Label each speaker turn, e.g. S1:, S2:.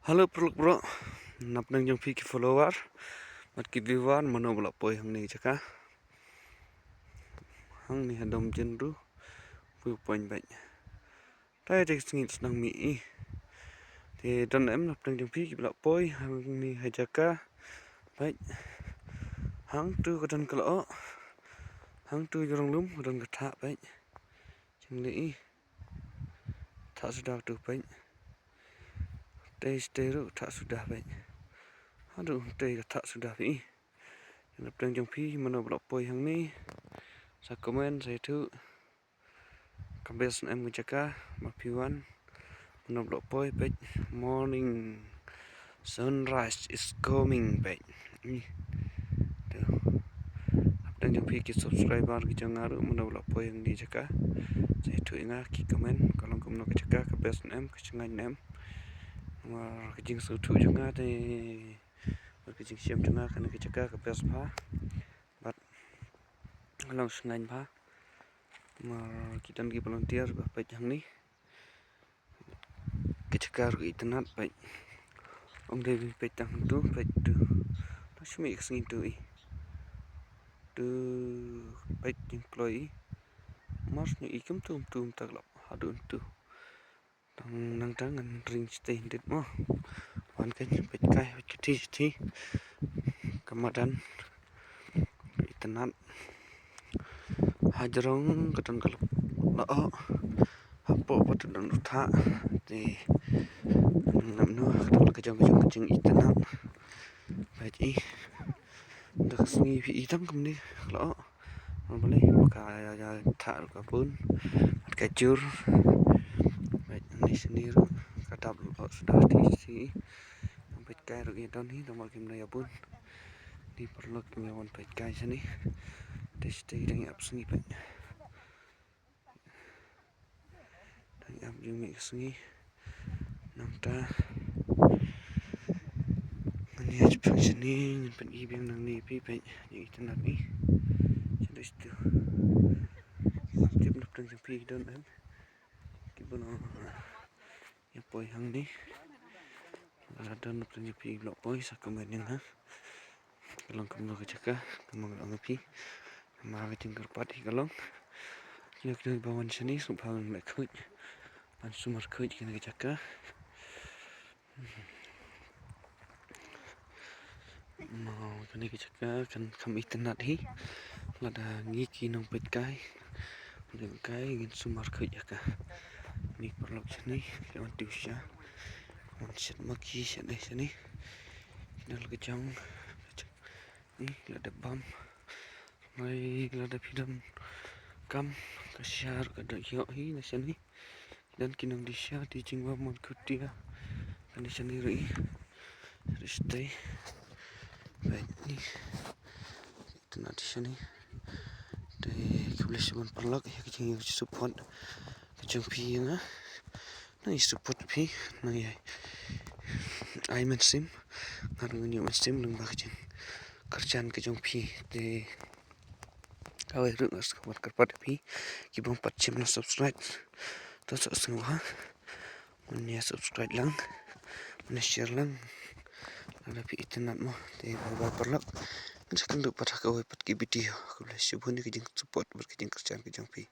S1: Halo bro, nap nang jong piki follower, mat kit viwan mano bla poi hang ni jaka. Hang ni hadom jenru, pu poin bai. Tai tek singit nang mi. Te don em nap nang jong piki bla poi hang ni hajaka. Bai. Hang tu ko don kalo. Hang tu jorong lum ko don ka bai. Jeng ni. Tak sudah tu bai. Steru tak sudah baik. Aduh, tak sudah baik. Nap nang jong pi mano bla poi hang ni. Sa komen saya tu kambes em jaka mapiwan mano bla poi baik. Morning sunrise is coming baik. Ni. Tu. Nap nang jong pi ki subscriber ki jangaru mano bla poi hang ni jaka. Saya tu ingat ki komen kalau kumno ka jaka kambes em ka jangan em. Mà cái chuyện sự thụ chúng ta thì cái chuyện xem chúng ta cái chắc cái best phá bắt lòng ngành phá mà cái đăng ký volunteer và phải chẳng ní cái chắc cái internet phải ông đây phải tăng tu phải từ nó sẽ bị sinh từ phải employee mas như ý kiếm tùm tạc lọc họ được từ nang tangan ring standard mo wan kan pet kai ti kamadan itanan hajrong katan kalap la hapo patan utha ti namno kajang itanan baji dak sni fi itam kamni la boleh ka tha ka pun ka jur sendiri kata sudah diisi pet kai ru don ni tomal kim na yapun di perlu kimyawan pet kai sini testi dengan ap sini pet dengan ap jumi sini namta mani aj sini pet ibing nang ni pi pet ni tanat ni jadi itu tip nak tang pi don em kibono ya poi hang ni ada nak tanya pi blok poi sa komen yang ha kalong kamno ka jaka kamang ang pi ma ka tingkar pati kalong yak na bawan sini subhang na khut an sumar khut kina ka jaka mau kani ka jaka kan kam internet hi lada ngi ki nong pet kai dengan kai ngin sumar khut jaka ni perlok sini kawan tiusya set maki sini dal kejang ni ada bam mai ada pidam kam kasyar kada yo hi na sini dan kinang disya di jingwa mon kutia kan sendiri stay baik ni itu nanti sini de kebiasaan perlak ya kejang support kejang pi na support pi na ya ai men sim ngarung ni men sim nang bakjing kerjaan kejong pi de awai rung as kawan karpat pi ki bom pat chim na subscribe to so sungwa mun ya subscribe lang mun share lang ada pi internet mo de ba perlak kan sakang du pat ka wai pat ki video ko le shubun ni kejing support ber kejing kerjaan kejong pi